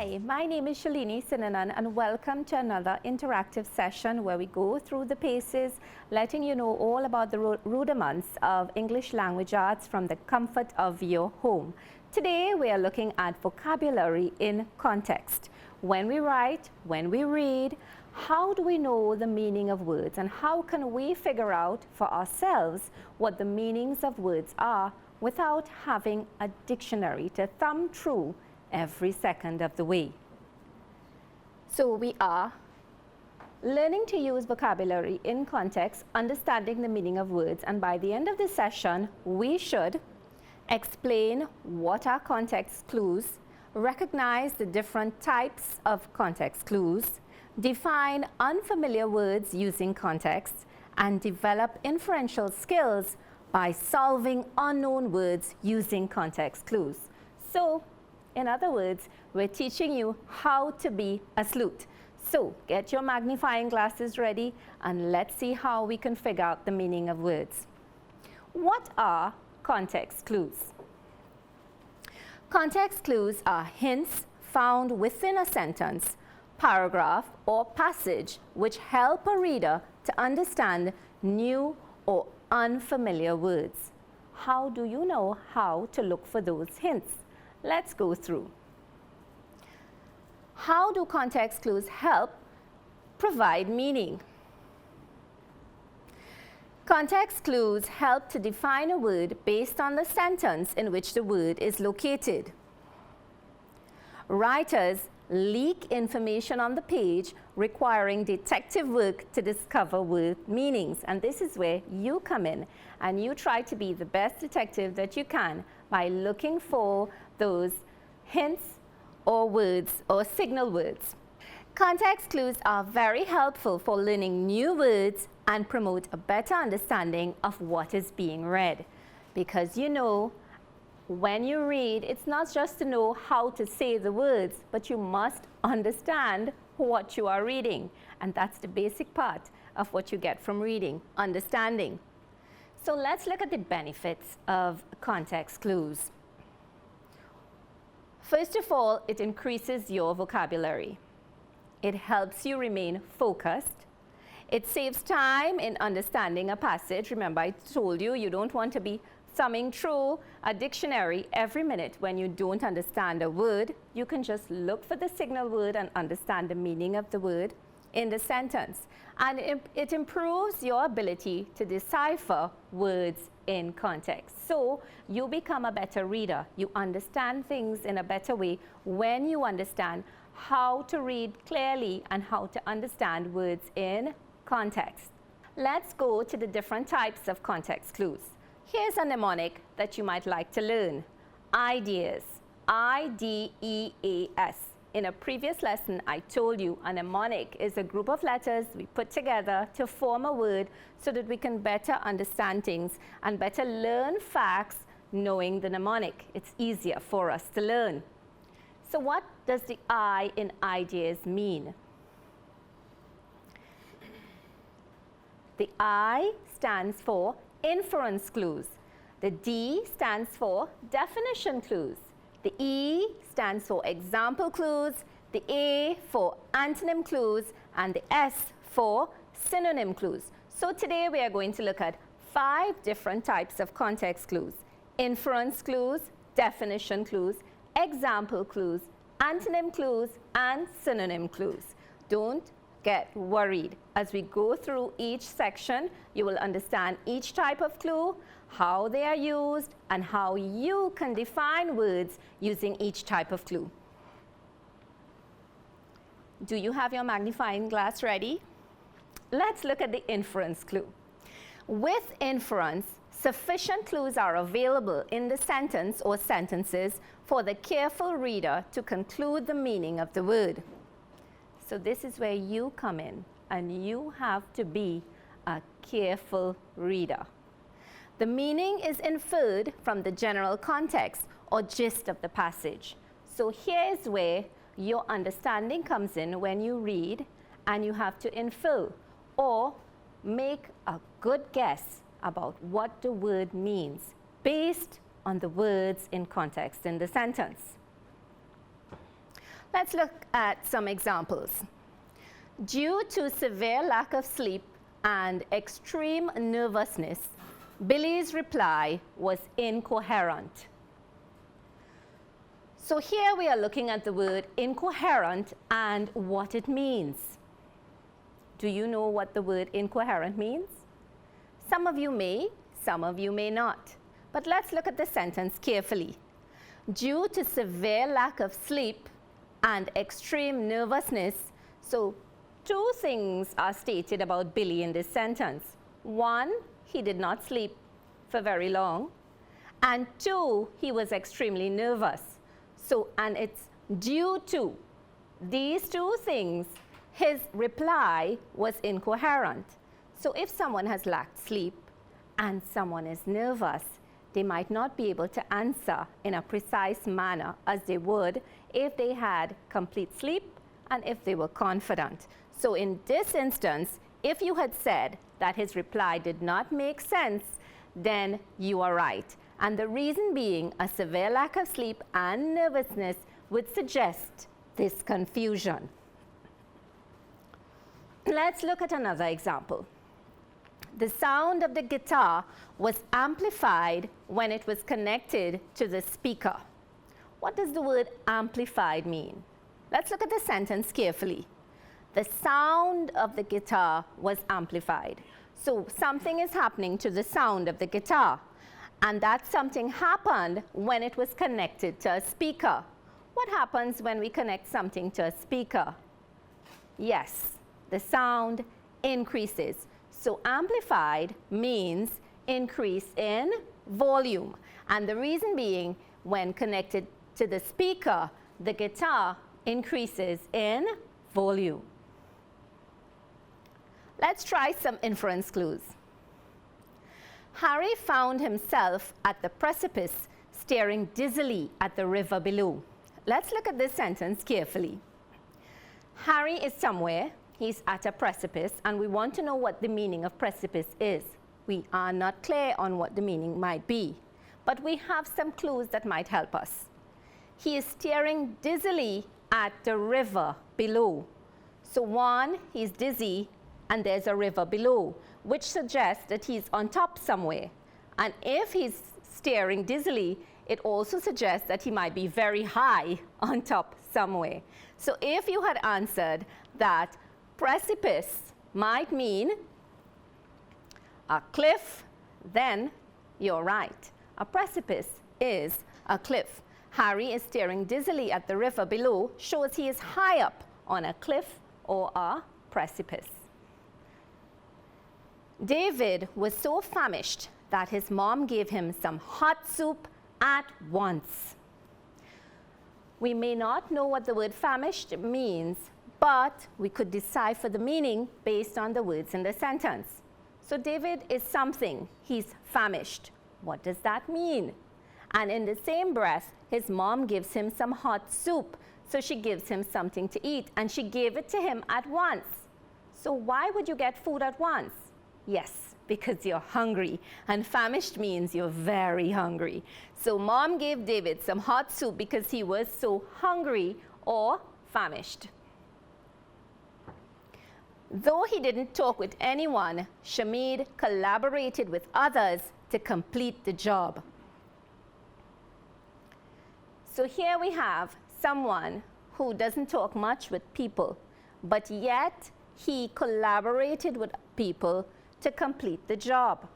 Hi, my name is Shalini Synonym and welcome to another interactive session where we go through the paces, letting you know all about the rudiments of English language arts from the comfort of your home. Today we are looking at vocabulary in context. When we write, when we read, how do we know the meaning of words and how can we figure out for ourselves what the meanings of words are without having a dictionary to thumb through every second of the way? So we are learning to use vocabulary in context, understanding the meaning of words, and by the end of this session we should explain what are context clues, recognize the different types of context clues, define unfamiliar words using context, and develop inferential skills by solving unknown words using context clues. So in other words, we're teaching you how to be a sleuth. So get your magnifying glasses ready and let's see how we can figure out the meaning of words. What are context clues? Context clues are hints found within a sentence, paragraph, or passage which help a reader to understand new or unfamiliar words. How do you know how to look for those hints? Let's go through. How do context clues help provide meaning? Context clues help to define a word based on the sentence in which the word is located. Writers leak information on the page, requiring detective work to discover word meanings. And this is where you come in and you try to be the best detective that you can by looking for those hints or words or signal words. Context clues are very helpful for learning new words and promote a better understanding of what is being read. Because you know, when you read, it's not just to know how to say the words, but you must understand what you are reading. And that's the basic part of what you get from reading, understanding. So let's look at the benefits of context clues. First of all, it increases your vocabulary. It helps you remain focused. It saves time in understanding a passage. Remember, I told you, you don't want to be thumbing through a dictionary every minute when you don't understand a word. You can just look for the signal word and understand the meaning of the word in the sentence. And it improves your ability to decipher words in context. So you become a better reader. You understand things in a better way when you understand how to read clearly and how to understand words in context. Let's go to the different types of context clues. Here's a mnemonic that you might like to learn. Ideas. I-D-E-A-S. In a previous lesson, I told you a mnemonic is a group of letters we put together to form a word so that we can better understand things and better learn facts knowing the mnemonic. It's easier for us to learn. So what does the I in ideas mean? The I stands for inference clues. The D stands for definition clues. The E stands for example clues, the A for antonym clues, and the S for synonym clues. So today we are going to look at 5 different types of context clues: inference clues, definition clues, example clues, antonym clues, and synonym clues. Don't get worried. As we go through each section, you will understand each type of clue, how they are used, and how you can define words using each type of clue. Do you have your magnifying glass ready? Let's look at the inference clue. With inference, sufficient clues are available in the sentence or sentences for the careful reader to conclude the meaning of the word. So this is where you come in, and you have to be a careful reader. The meaning is inferred from the general context or gist of the passage. So here's where your understanding comes in when you read, and you have to infer or make a good guess about what the word means based on the words in context in the sentence. Let's look at some examples. Due to severe lack of sleep and extreme nervousness, Billy's reply was incoherent. So here we are looking at the word incoherent and what it means. Do you know what the word incoherent means? Some of you may, some of you may not. But let's look at the sentence carefully. Due to severe lack of sleep and extreme nervousness, so two things are stated about Billy in this sentence. One, he did not sleep for very long. And two, he was extremely nervous. So, and it's due to these two things, his reply was incoherent. So if someone has lacked sleep and someone is nervous, they might not be able to answer in a precise manner as they would if they had complete sleep and if they were confident. So in this instance, if you had said that his reply did not make sense, then you are right. And the reason being a severe lack of sleep and nervousness would suggest this confusion. Let's look at another example. The sound of the guitar was amplified when it was connected to the speaker. What does the word amplified mean? Let's look at the sentence carefully. The sound of the guitar was amplified. So something is happening to the sound of the guitar. And that something happened when it was connected to a speaker. What happens when we connect something to a speaker? Yes, the sound increases. So amplified means increase in volume. And the reason being, when connected to the speaker, the guitar increases in volume. Let's try some inference clues. Harry found himself at the precipice, staring dizzily at the river below. Let's look at this sentence carefully. Harry is somewhere, he's at a precipice, and we want to know what the meaning of precipice is. We are not clear on what the meaning might be, but we have some clues that might help us. He is staring dizzily at the river below. So one, he's dizzy, and there's a river below, which suggests that he's on top somewhere. And if he's staring dizzily, it also suggests that he might be very high on top somewhere. So if you had answered that precipice might mean a cliff, then you're right. A precipice is a cliff. Harry is staring dizzily at the river below, shows he is high up on a cliff or a precipice. David was so famished that his mom gave him some hot soup at once. We may not know what the word famished means, but we could decipher the meaning based on the words in the sentence. So David is something, he's famished. What does that mean? And in the same breath, his mom gives him some hot soup. So she gives him something to eat, and she gave it to him at once. So why would you get food at once? Yes, because you're hungry, and famished means you're very hungry. So mom gave David some hot soup because he was so hungry or famished. Though he didn't talk with anyone, Shamid collaborated with others to complete the job. So here we have someone who doesn't talk much with people, but yet he collaborated with people to complete the job.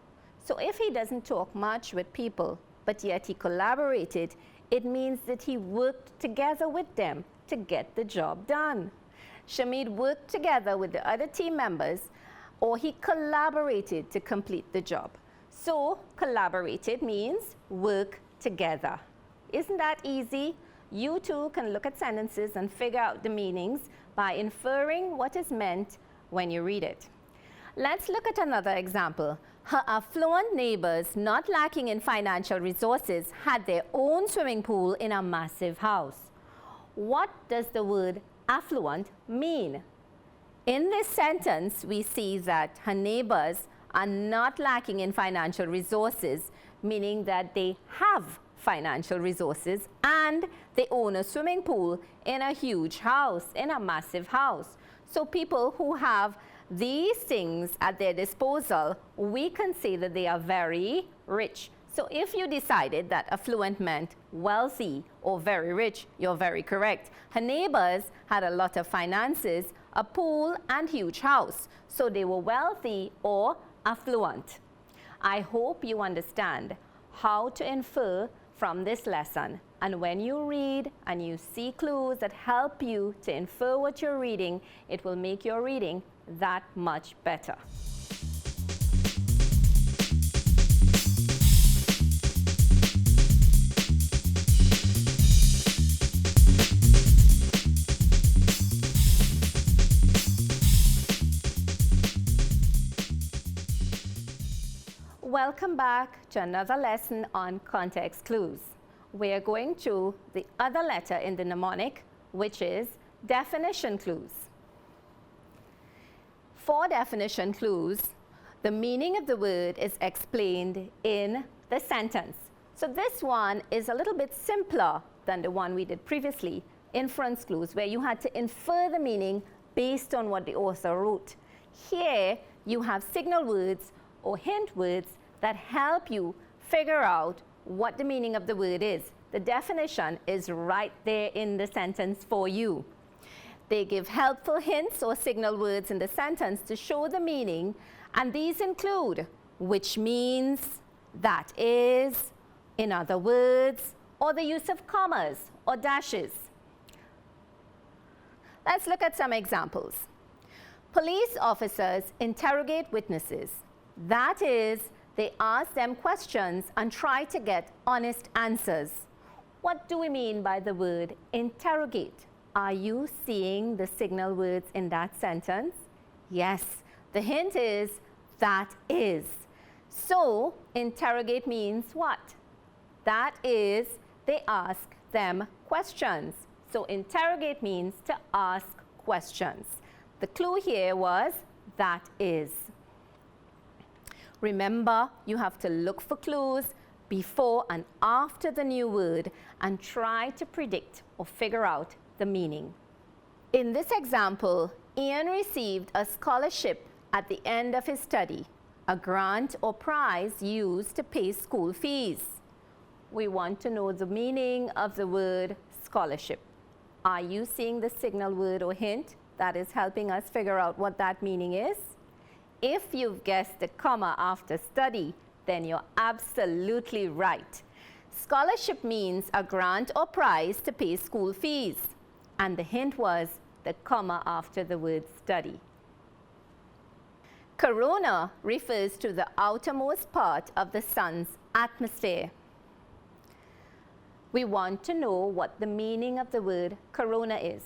So if he doesn't talk much with people, but yet he collaborated, it means that he worked together with them to get the job done. Shamid worked together with the other team members, or he collaborated to complete the job. So collaborated means work together. Isn't that easy? You too can look at sentences and figure out the meanings by inferring what is meant when you read it. Let's look at another example. Her affluent neighbors, not lacking in financial resources, had their own swimming pool in a massive house. What does the word affluent mean? In this sentence, we see that her neighbors are not lacking in financial resources, meaning that they have financial resources, and they own a swimming pool in a huge house, in a massive house. So people who have these things at their disposal, we can say that they are very rich. So if you decided that affluent meant wealthy or very rich, you're very correct. Her neighbors had a lot of finances, a pool and huge house. So they were wealthy or affluent. I hope you understand how to infer from this lesson. And when you read and you see clues that help you to infer what you're reading, it will make your reading that much better. Welcome back to another lesson on context clues. We are going to the other letter in the mnemonic, which is definition clues. For definition clues, the meaning of the word is explained in the sentence. So this one is a little bit simpler than the one we did previously, inference clues, where you had to infer the meaning based on what the author wrote. Here, you have signal words or hint words that help you figure out what the meaning of the word is. The definition is right there in the sentence for you. They give helpful hints or signal words in the sentence to show the meaning, and these include which means, that is, in other words, or the use of commas or dashes. Let's look at some examples. Police officers interrogate witnesses. That is, they ask them questions and try to get honest answers. What do we mean by the word interrogate? Are you seeing the signal words in that sentence? Yes. The hint is that is. So interrogate means what? That is, they ask them questions. So interrogate means to ask questions. The clue here was that is. Remember, you have to look for clues before and after the new word and try to predict or figure out the meaning. In this example, Ian received a scholarship at the end of his study, a grant or prize used to pay school fees. We want to know the meaning of the word scholarship. Are you seeing the signal word or hint that is helping us figure out what that meaning is? If you've guessed the comma after study, then you're absolutely right. Scholarship means a grant or prize to pay school fees. And the hint was the comma after the word study. Corona refers to the outermost part of the sun's atmosphere. We want to know what the meaning of the word corona is.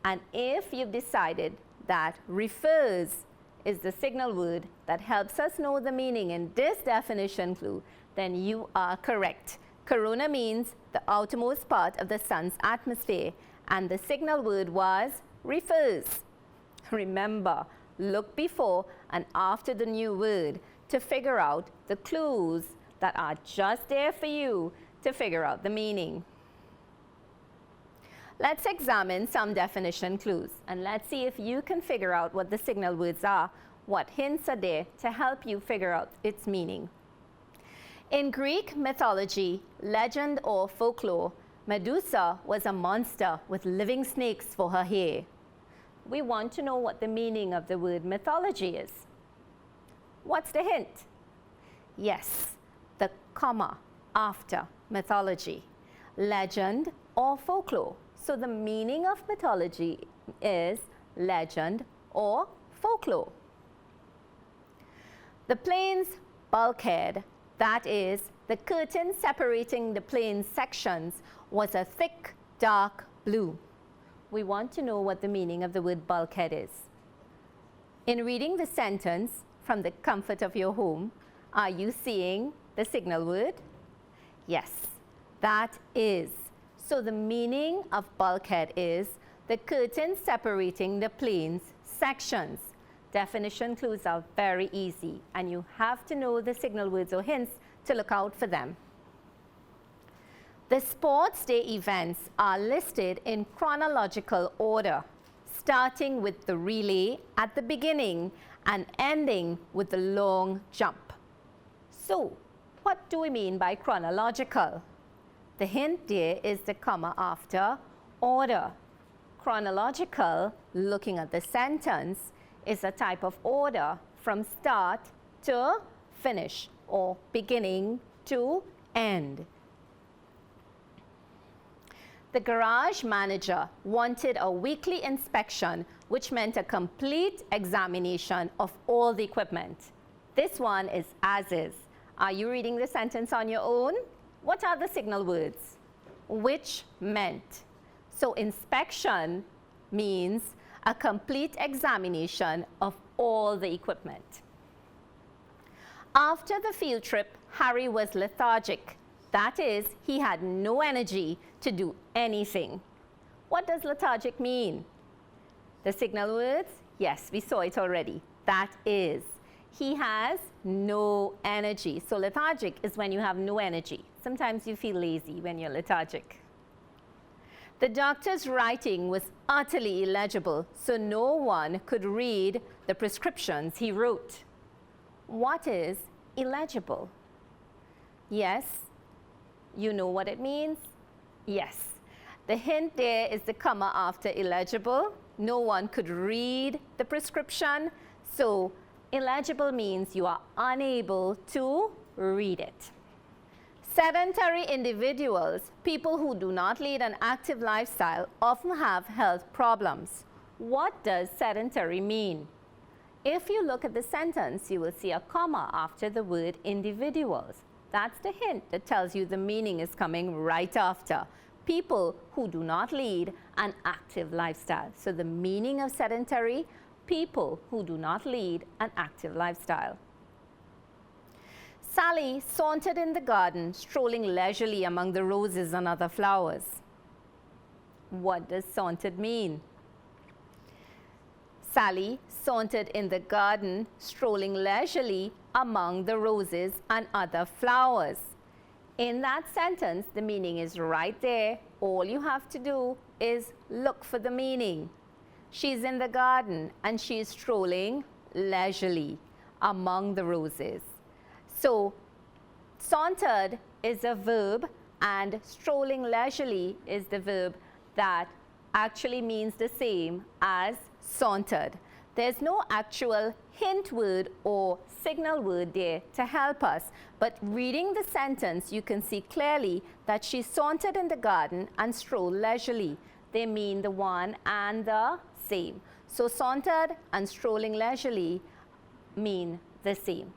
And if you've decided that refers is the signal word that helps us know the meaning in this definition clue, then you are correct. Corona means the outermost part of the sun's atmosphere, and the signal word was refers. Remember, look before and after the new word to figure out the clues that are just there for you to figure out the meaning. Let's examine some definition clues, and let's see if you can figure out what the signal words are, what hints are there to help you figure out its meaning. In Greek mythology, legend or folklore, Medusa was a monster with living snakes for her hair. We want to know what the meaning of the word mythology is. What's the hint? Yes, the comma after mythology, legend or folklore. So the meaning of mythology is legend or folklore. The plane's bulkhead, that is, the curtain separating the plane's sections, was a thick, dark blue. We want to know what the meaning of the word bulkhead is. In reading the sentence from the comfort of your home, are you seeing the signal word? Yes, that is. So the meaning of bulkhead is the curtain separating the plane's sections. Definition clues are very easy, and you have to know the signal words or hints to look out for them. The sports day events are listed in chronological order, starting with the relay at the beginning and ending with the long jump. So, what do we mean by chronological? The hint there is the comma after order. Chronological, looking at the sentence, is a type of order from start to finish or beginning to end. The garage manager wanted a weekly inspection, which meant a complete examination of all the equipment. This one is as is. Are you reading the sentence on your own? What are the signal words? Which meant. So inspection means a complete examination of all the equipment. After the field trip, Harry was lethargic. That is, he had no energy to do anything. What does lethargic mean? The signal words? Yes, we saw it already. That is, he has no energy. So lethargic is when you have no energy. Sometimes you feel lazy when you're lethargic. The doctor's writing was utterly illegible, so no one could read the prescriptions he wrote. What is illegible? Yes, you know what it means? Yes. The hint there is the comma after illegible. No one could read the prescription, so illegible means you are unable to read it. Sedentary individuals, people who do not lead an active lifestyle, often have health problems. What does sedentary mean? If you look at the sentence, you will see a comma after the word individuals. That's the hint that tells you the meaning is coming right after. People who do not lead an active lifestyle. So the meaning of sedentary, people who do not lead an active lifestyle. Sally sauntered in the garden, strolling leisurely among the roses and other flowers. What does sauntered mean? Sally sauntered in the garden, strolling leisurely among the roses and other flowers. In that sentence, the meaning is right there. All you have to do is look for the meaning. She's in the garden and she's strolling leisurely among the roses. So, sauntered is a verb and strolling leisurely is the verb that actually means the same as sauntered. There's no actual hint word or signal word there to help us, but reading the sentence you can see clearly that she sauntered in the garden and strolled leisurely. They mean the one and the same. So sauntered and strolling leisurely mean the same.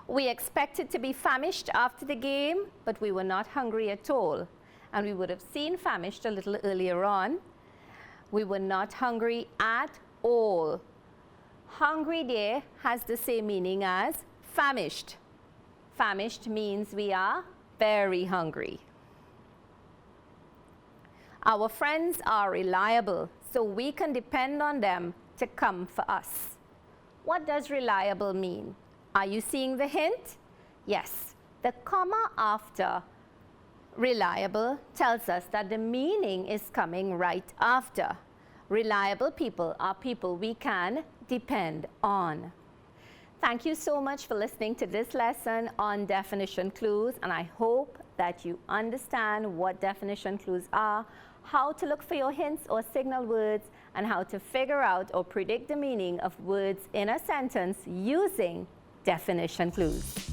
We expected to be famished after the game, but we were not hungry at all. And we would have seen famished a little earlier on. We were not hungry at all. Hungry there has the same meaning as famished. Famished means we are very hungry. Our friends are reliable, so we can depend on them to come for us. What does reliable mean? Are you seeing the hint? Yes. The comma after reliable tells us that the meaning is coming right after. Reliable people are people we can depend on. Thank you so much for listening to this lesson on definition clues, and I hope that you understand what definition clues are, how to look for your hints or signal words, and how to figure out or predict the meaning of words in a sentence using definition clues.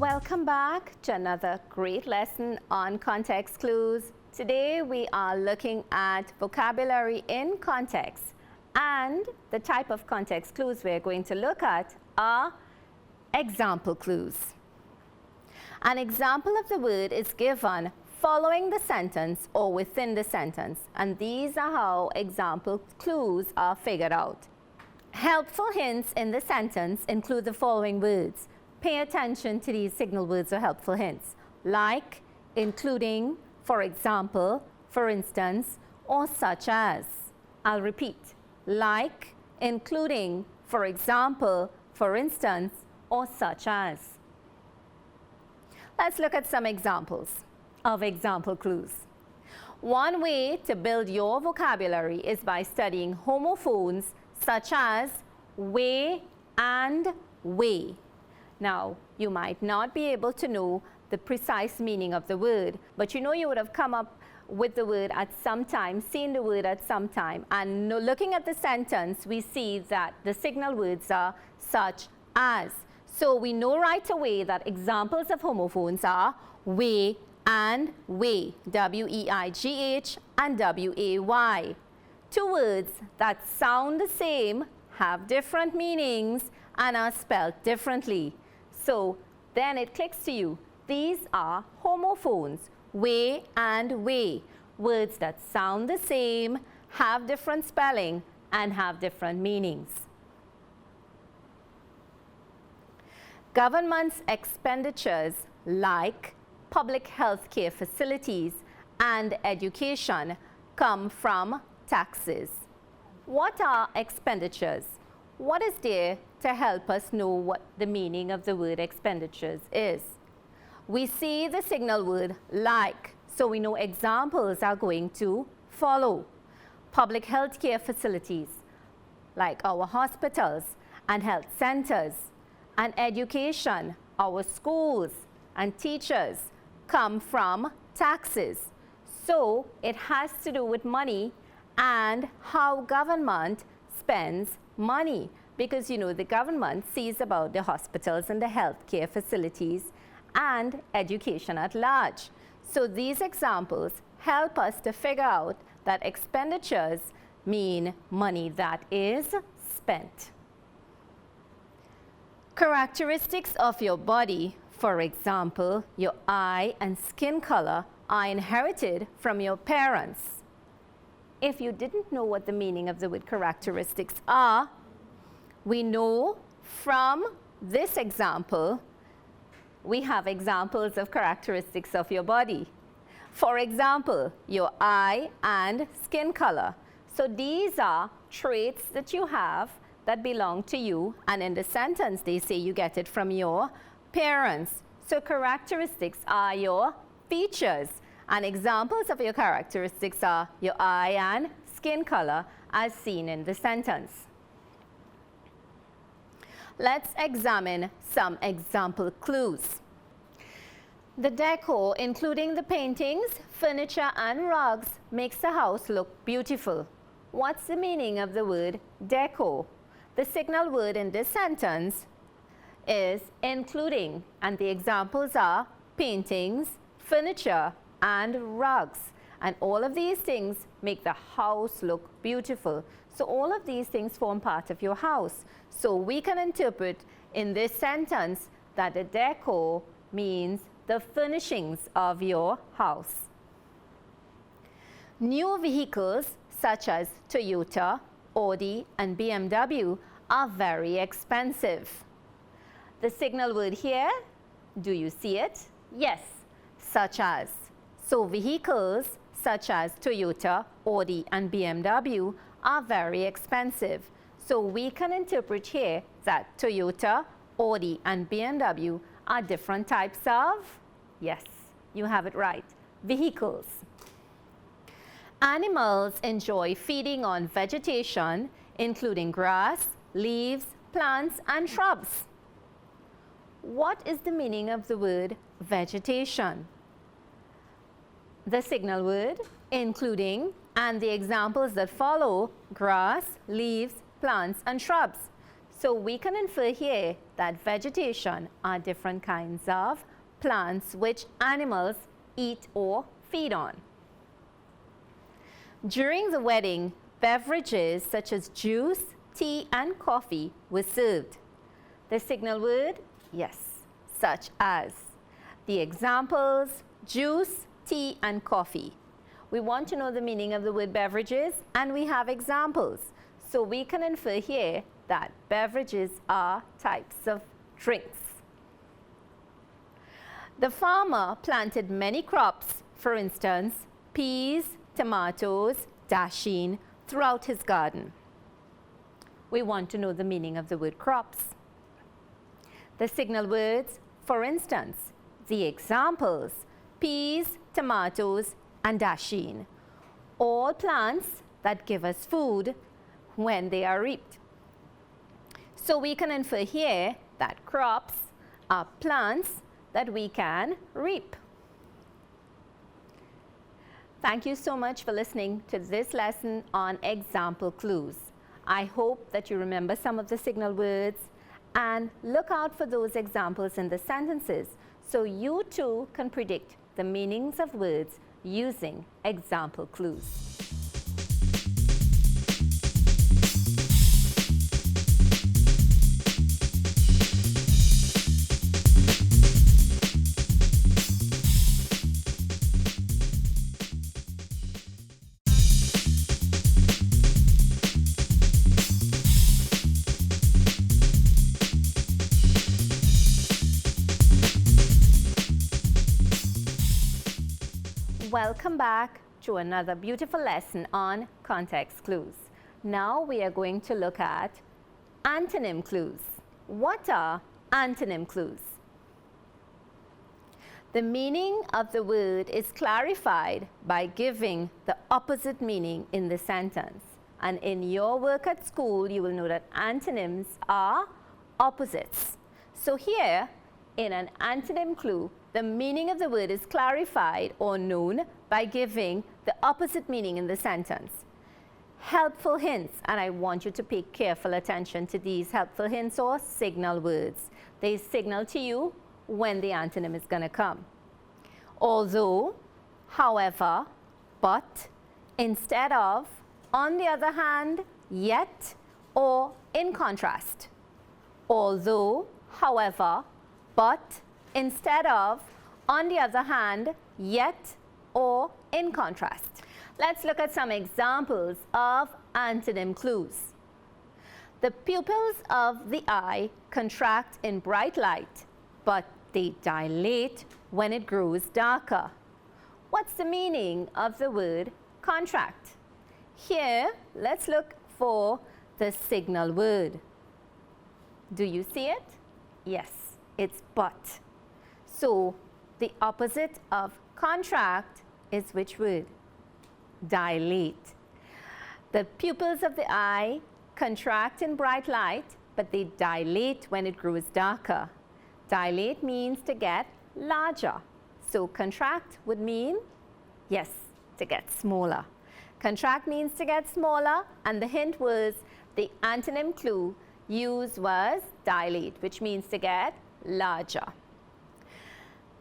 Welcome back to another great lesson on context clues. Today we are looking at vocabulary in context, and the type of context clues we're going to look at are example clues. An example of the word is given following the sentence or within the sentence. And these are how example clues are figured out. Helpful hints in the sentence include the following words. Pay attention to these signal words or helpful hints, like, including, for example, for instance, or such as. I'll repeat, like, including, for example, for instance, or such as. Let's look at some examples of example clues. One way to build your vocabulary is by studying homophones such as way and way. Now, you might not be able to know the precise meaning of the word, but you know you would have come up with the word at some time, seen the word at some time, and looking at the sentence, we see that the signal words are such as. So we know right away that examples of homophones are way and way, W-E-I-G-H and W-A-Y. Two words that sound the same, have different meanings, and are spelled differently. So then it clicks to you. These are homophones, way and way, words that sound the same, have different spelling, and have different meanings. Government's expenditures like public health care facilities and education come from taxes. What are expenditures? What is there to help us know what the meaning of the word expenditures is? We see the signal word like, so we know examples are going to follow. Public health care facilities, like our hospitals and health centers, and education, our schools and teachers, come from taxes. So it has to do with money and how government spends money, because you know the government sees about the hospitals and the healthcare facilities and education at large. So these examples help us to figure out that expenditures mean money that is spent. Characteristics of your body, for example, your eye and skin color, are inherited from your parents. If you didn't know what the meaning of the word characteristics are, we know from this example, we have examples of characteristics of your body. For example, your eye and skin color. So these are traits that you have that belong to you, and in the sentence they say you get it from your parents. So characteristics are your features, and examples of your characteristics are your eye and skin color as seen in the sentence. Let's examine some example clues. The decor, including the paintings, furniture and rugs, makes the house look beautiful. What's the meaning of the word decor? The signal word in this sentence is including, and the examples are paintings, furniture, and rugs. And all of these things make the house look beautiful. So all of these things form part of your house. So we can interpret in this sentence that the decor means the furnishings of your house. New vehicles such as Toyota, Audi, and BMW are very expensive. The signal word here, do you see it? Yes, such as. So vehicles such as Toyota, Audi, and BMW are very expensive. So we can interpret here that Toyota, Audi, and BMW are different types of, yes, you have it right, vehicles. Animals enjoy feeding on vegetation, including grass, leaves, plants, and shrubs. What is the meaning of the word vegetation? The signal word, including, and the examples that follow, grass, leaves, plants, and shrubs. So we can infer here that vegetation are different kinds of plants which animals eat or feed on. During the wedding, beverages such as juice, tea, and coffee were served. The signal word, yes, such as. The examples, juice, tea and coffee. We want to know the meaning of the word beverages, and we have examples. So we can infer here that beverages are types of drinks. The farmer planted many crops, for instance, peas, tomatoes, dasheen, throughout his garden. We want to know the meaning of the word crops. The signal words, for instance, the examples, peas, tomatoes, and dasheen, all plants that give us food when they are reaped. So we can infer here that crops are plants that we can reap. Thank you so much for listening to this lesson on example clues. I hope that you remember some of the signal words and look out for those examples in the sentences so you too can predict the meanings of words using example clues. Welcome back to another beautiful lesson on context clues. Now we are going to look at antonym clues. What are antonym clues? The meaning of the word is clarified by giving the opposite meaning in the sentence. And in your work at school, you will know that antonyms are opposites. So here, in an antonym clue, the meaning of the word is clarified or known by giving the opposite meaning in the sentence. Helpful hints, and I want you to pay careful attention to these helpful hints or signal words. They signal to you when the antonym is going to come. Although, however, but, instead of, on the other hand, yet, or in contrast. Although, however, but, instead of, on the other hand, yet, or in contrast. Let's look at some examples of antonym clues. The pupils of the eye contract in bright light, but they dilate when it grows darker. What's the meaning of the word contract? Here, let's look for the signal word. Do you see it? Yes, it's but. So, the opposite of contract is which word? Dilate. The pupils of the eye contract in bright light, but they dilate when it grows darker. Dilate means to get larger. So, contract would mean, yes, to get smaller. Contract means to get smaller, and the hint was the antonym clue used was dilate, which means to get larger.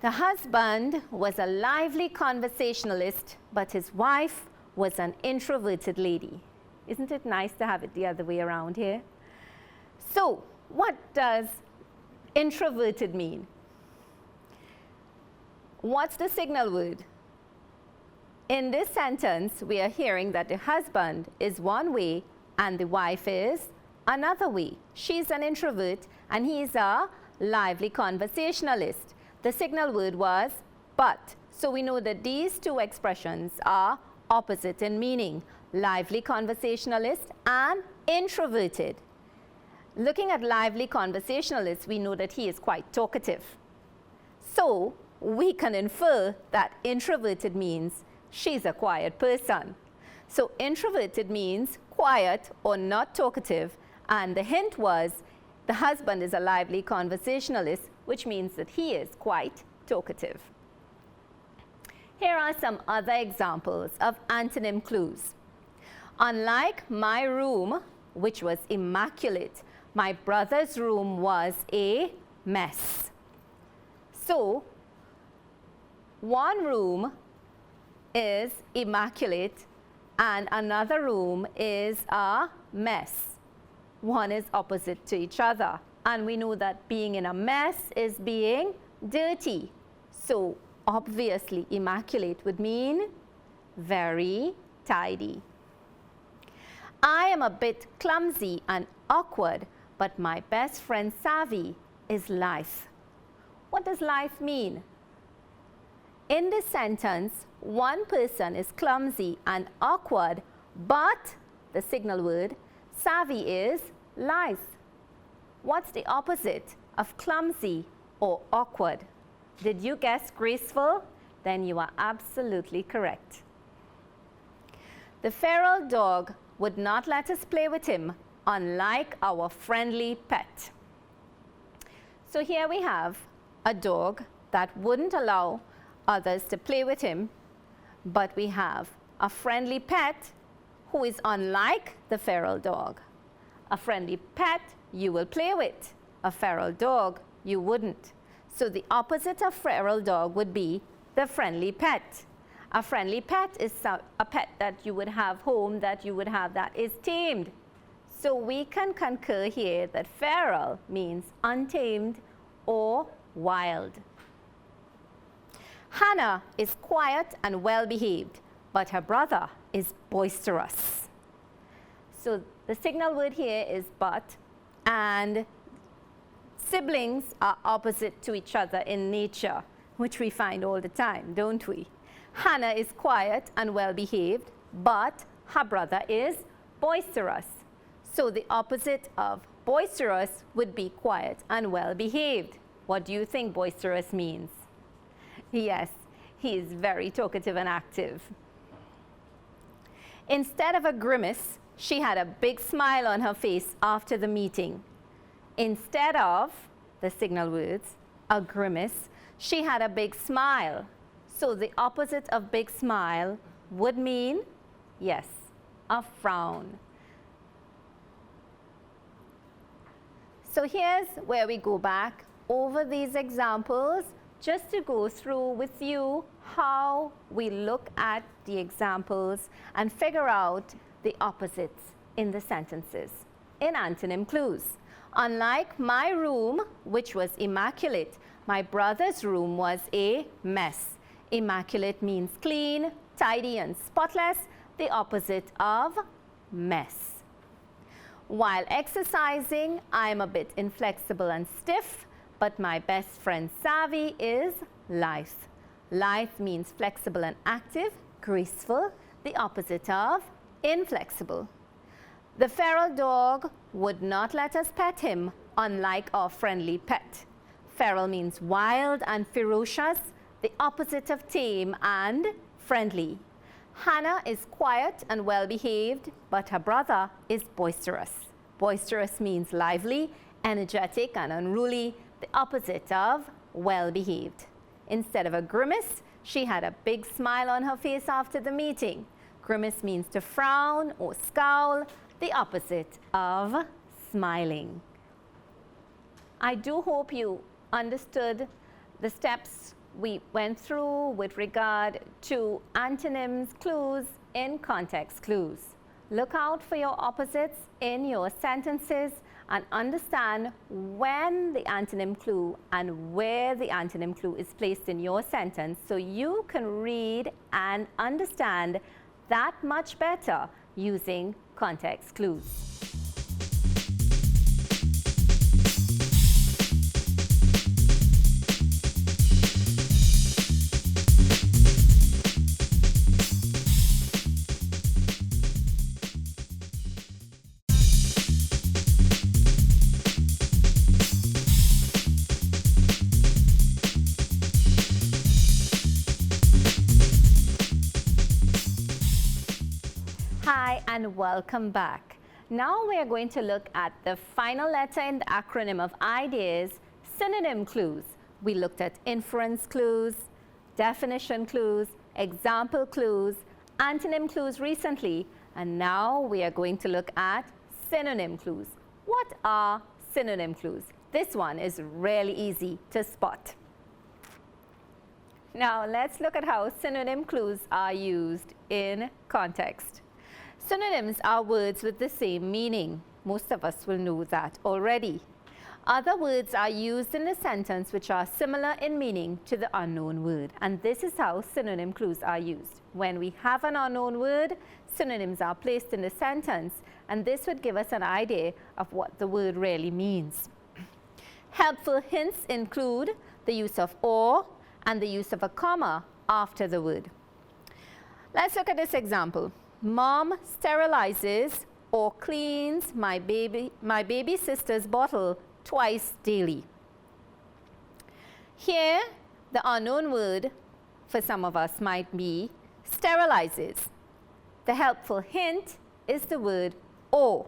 The husband was a lively conversationalist, but his wife was an introverted lady. Isn't it nice to have it the other way around here? So, what does introverted mean? What's the signal word? In this sentence, we are hearing that the husband is one way and the wife is another way. She's an introvert and he's a lively conversationalist. The signal word was but. So we know that these two expressions are opposite in meaning, lively conversationalist and introverted. Looking at lively conversationalist, we know that he is quite talkative. So we can infer that introverted means she's a quiet person. So introverted means quiet or not talkative, and the hint was the husband is a lively conversationalist, which means that he is quite talkative. Here are some other examples of antonym clues. Unlike my room, which was immaculate, my brother's room was a mess. So, one room is immaculate and another room is a mess. One is opposite to each other. And we know that being in a mess is being dirty. So, obviously, immaculate would mean very tidy. I am a bit clumsy and awkward, but my best friend Savvy is lithe. What does lithe mean? In this sentence, one person is clumsy and awkward, but the signal word Savvy is lithe. What's the opposite of clumsy or awkward? Did you guess graceful? Then you are absolutely correct. The feral dog would not let us play with him, unlike our friendly pet. So here we have a dog that wouldn't allow others to play with him, but we have a friendly pet who is unlike the feral dog. A friendly pet you will play with. A feral dog you wouldn't. So the opposite of feral dog would be the friendly pet. A friendly pet is a pet that you would have home, that you would have that is tamed. So we can concur here that feral means untamed or wild. Hannah is quiet and well-behaved, but her brother is boisterous. So the signal word here is but, and siblings are opposite to each other in nature, which we find all the time, don't we? Hannah is quiet and well-behaved, but her brother is boisterous. So the opposite of boisterous would be quiet and well-behaved. What do you think boisterous means? Yes, he is very talkative and active. Instead of a grimace, she had a big smile on her face after the meeting. Instead of, the signal words, a grimace, she had a big smile. So the opposite of big smile would mean, yes, a frown. So here's where we go back over these examples just to go through with you how we look at the examples and figure out the opposites in the sentences in antonym clues. Unlike my room, which was immaculate, my brother's room was a mess. Immaculate means clean, tidy, and spotless, the opposite of mess. While exercising, I'm a bit inflexible and stiff, but my best friend Savvy is lithe. Lithe means flexible and active, graceful, the opposite of inflexible. The feral dog would not let us pet him, unlike our friendly pet. Feral means wild and ferocious, the opposite of tame and friendly. Hannah is quiet and well-behaved, but her brother is boisterous. Boisterous means lively, energetic, and unruly, the opposite of well-behaved. Instead of a grimace, she had a big smile on her face after the meeting. Grimace means to frown or scowl, the opposite of smiling. I do hope you understood the steps we went through with regard to antonyms clues in context clues. Look out for your opposites in your sentences and understand when the antonym clue and where the antonym clue is placed in your sentence so you can read and understand that much better using context clues. Hi and welcome back. Now we are going to look at the final letter in the acronym of ideas, synonym clues. We looked at inference clues, definition clues, example clues, antonym clues recently, and now we are going to look at synonym clues. What are synonym clues? This one is really easy to spot. Now let's look at how synonym clues are used in context. Synonyms are words with the same meaning. Most of us will know that already. Other words are used in a sentence which are similar in meaning to the unknown word, and this is how synonym clues are used. When we have an unknown word, synonyms are placed in the sentence, and this would give us an idea of what the word really means. Helpful hints include the use of or and the use of a comma after the word. Let's look at this example. Mom sterilizes or cleans my baby sister's bottle twice daily. Here, the unknown word for some of us might be sterilizes. The helpful hint is the word or.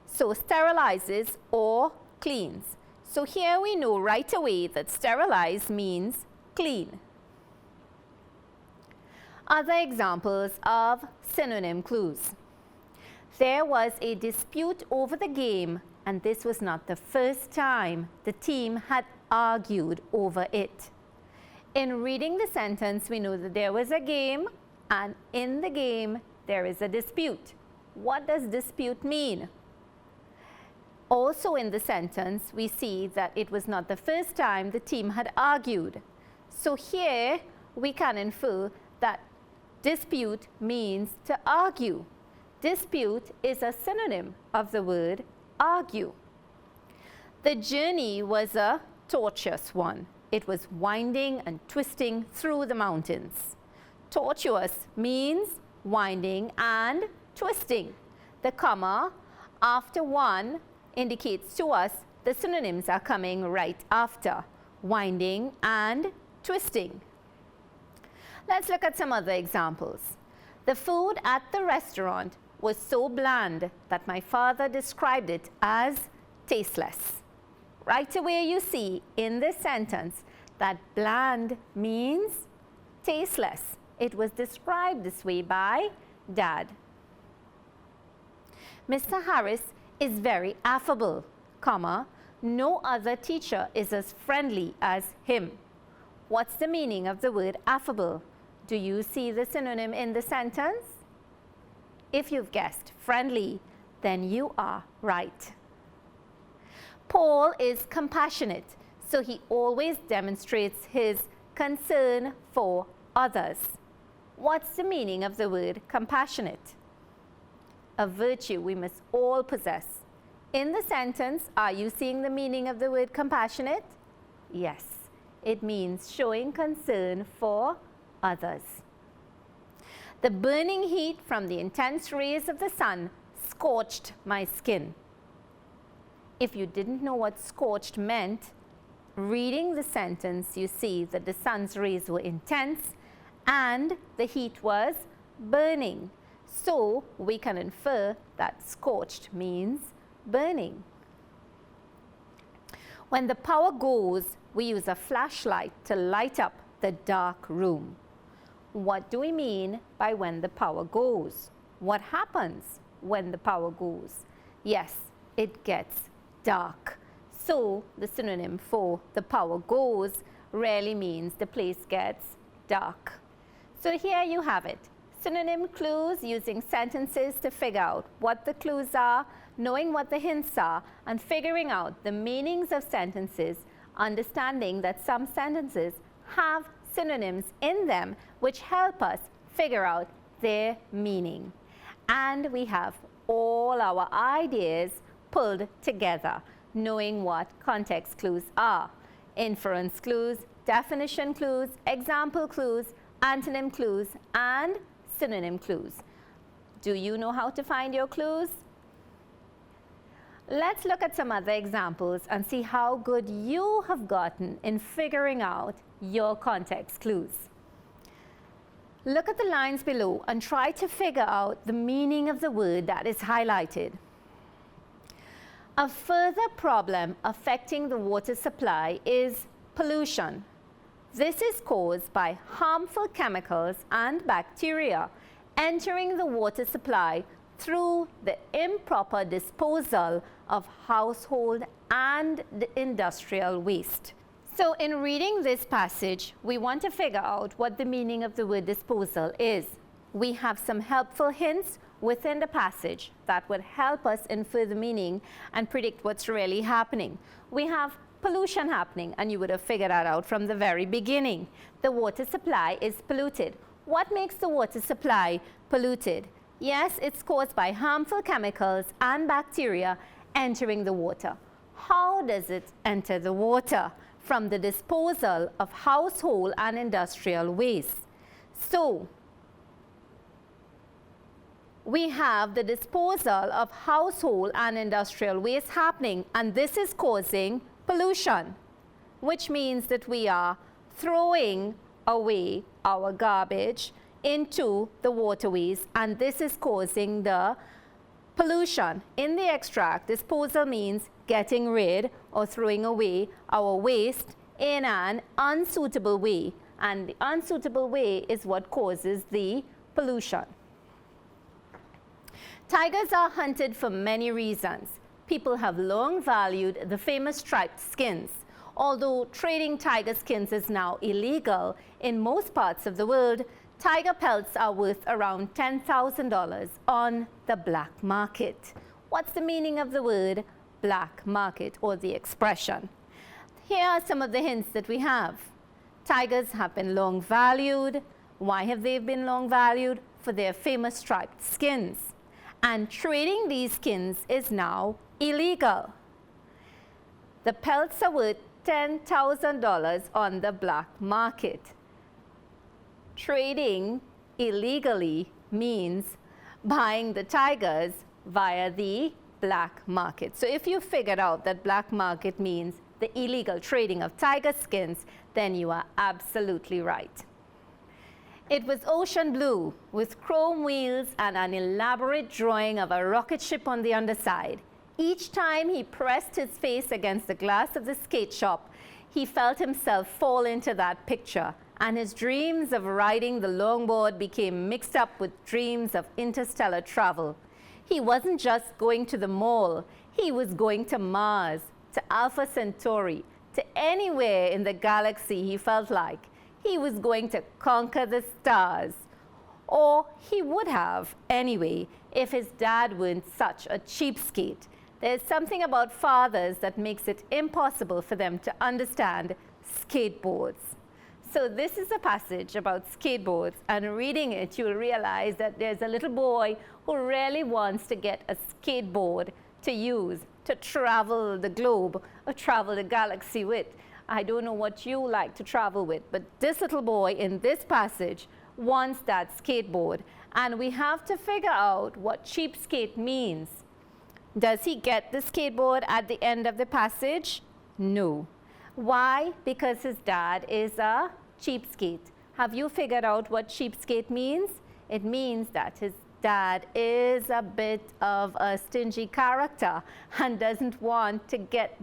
So sterilizes or cleans. So here we know right away that sterilize means clean. Other examples of synonym clues. There was a dispute over the game, and this was not the first time the team had argued over it. In reading the sentence, we know that there was a game, and in the game, there is a dispute. What does dispute mean? Also in the sentence, we see that it was not the first time the team had argued. So here, we can infer that dispute means to argue. Dispute is a synonym of the word argue. The journey was a tortuous one. It was winding and twisting through the mountains. Tortuous means winding and twisting. The comma after one indicates to us the synonyms are coming right after, winding and twisting. Let's look at some other examples. The food at the restaurant was so bland that my father described it as tasteless. Right away you see in this sentence that bland means tasteless. It was described this way by Dad. Mr. Harris is very affable, comma, no other teacher is as friendly as him. What's the meaning of the word affable? Do you see the synonym in the sentence? If you've guessed friendly, then you are right. Paul is compassionate, so he always demonstrates his concern for others. What's the meaning of the word compassionate? A virtue we must all possess. In the sentence, are you seeing the meaning of the word compassionate? Yes, it means showing concern for others. The burning heat from the intense rays of the sun scorched my skin. If you didn't know what scorched meant, reading the sentence, you see that the sun's rays were intense and the heat was burning. So we can infer that scorched means burning. When the power goes, we use a flashlight to light up the dark room. What do we mean by when the power goes? What happens when the power goes? Yes, it gets dark. So the synonym for the power goes really means the place gets dark. So here you have it. Synonym clues using sentences to figure out what the clues are, knowing what the hints are, and figuring out the meanings of sentences, understanding that some sentences have synonyms in them which help us figure out their meaning. And we have all our ideas pulled together, knowing what context clues are. Inference clues, definition clues, example clues, antonym clues, and synonym clues. Do you know how to find your clues? Let's look at some other examples and see how good you have gotten in figuring out your context clues. Look at the lines below and try to figure out the meaning of the word that is highlighted. A further problem affecting the water supply is pollution. This is caused by harmful chemicals and bacteria entering the water supply through the improper disposal of household and industrial waste. So in reading this passage, we want to figure out what the meaning of the word disposal is. We have some helpful hints within the passage that would help us infer the meaning and predict what's really happening. We have pollution happening, and you would have figured that out from the very beginning. The water supply is polluted. What makes the water supply polluted? Yes, it's caused by harmful chemicals and bacteria entering the water. How does it enter the water? From the disposal of household and industrial waste. So, we have the disposal of household and industrial waste happening, and this is causing pollution, which means that we are throwing away our garbage into the waterways, and this is causing the pollution. In the extract, disposal means getting rid or throwing away our waste in an unsuitable way, and the unsuitable way is what causes the pollution. Tigers are hunted for many reasons. People have long valued the famous striped skins. Although trading tiger skins is now illegal in most parts of the world, tiger pelts are worth around $10,000 on the black market. What's the meaning of the word black market, or the expression? Here are some of the hints that we have. Tigers have been long valued. Why have they been long valued? For their famous striped skins. And trading these skins is now illegal. The pelts are worth $10,000 on the black market. Trading illegally means buying the tigers via the black market. So if you figured out that black market means the illegal trading of tiger skins, then you are absolutely right. It was ocean blue with chrome wheels and an elaborate drawing of a rocket ship on the underside. Each time he pressed his face against the glass of the skate shop, he felt himself fall into that picture, and his dreams of riding the longboard became mixed up with dreams of interstellar travel. He wasn't just going to the mall, he was going to Mars, to Alpha Centauri, to anywhere in the galaxy he felt like. He was going to conquer the stars. Or he would have, anyway, if his dad weren't such a cheapskate. There's something about fathers that makes it impossible for them to understand skateboards. So this is a passage about skateboards, and reading it, you'll realize that there's a little boy who really wants to get a skateboard to use to travel the globe or travel the galaxy with. I don't know what you like to travel with, but this little boy in this passage wants that skateboard, and we have to figure out what cheapskate means. Does he get the skateboard at the end of the passage? No. Why? Because his dad is a cheapskate. Have you figured out what cheapskate means? It means that his dad is a bit of a stingy character and doesn't want to get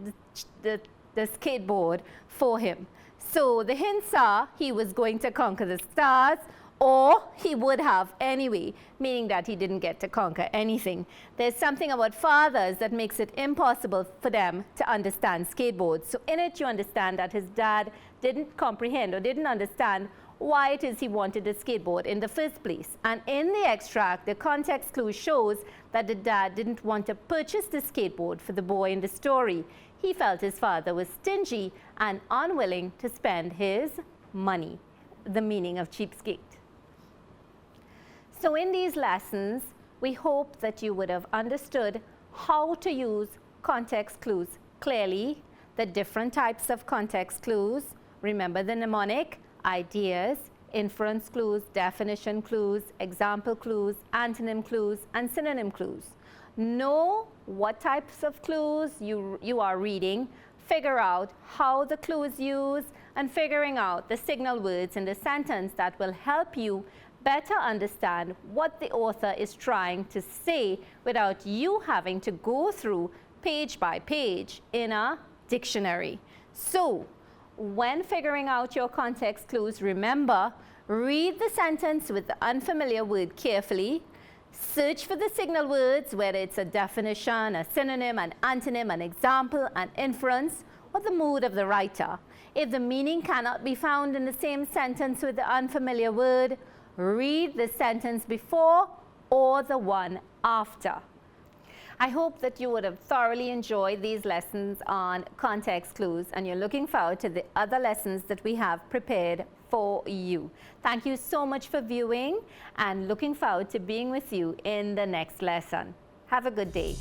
the skateboard for him. So the hints are he was going to conquer the stars, or he would have anyway, meaning that he didn't get to conquer anything. There's something about fathers that makes it impossible for them to understand skateboards. So in it you understand that his dad didn't comprehend or didn't understand why it is he wanted a skateboard in the first place. And in the extract, the context clue shows that the dad didn't want to purchase the skateboard for the boy in the story. He felt his father was stingy and unwilling to spend his money, the meaning of cheapskate. So in these lessons, we hope that you would have understood how to use context clues clearly, the different types of context clues. Remember the mnemonic: ideas, inference clues, definition clues, example clues, antonym clues, and synonym clues. Know what types of clues you are reading, figure out how the clue is used, and figuring out the signal words in the sentence that will help you better understand what the author is trying to say without you having to go through page by page in a dictionary. So, when figuring out your context clues, remember, read the sentence with the unfamiliar word carefully, search for the signal words, whether it's a definition, a synonym, an antonym, an example, an inference, or the mood of the writer. If the meaning cannot be found in the same sentence with the unfamiliar word, read the sentence before or the one after. I hope that you would have thoroughly enjoyed these lessons on context clues, and you're looking forward to the other lessons that we have prepared for you. Thank you so much for viewing, and looking forward to being with you in the next lesson. Have a good day.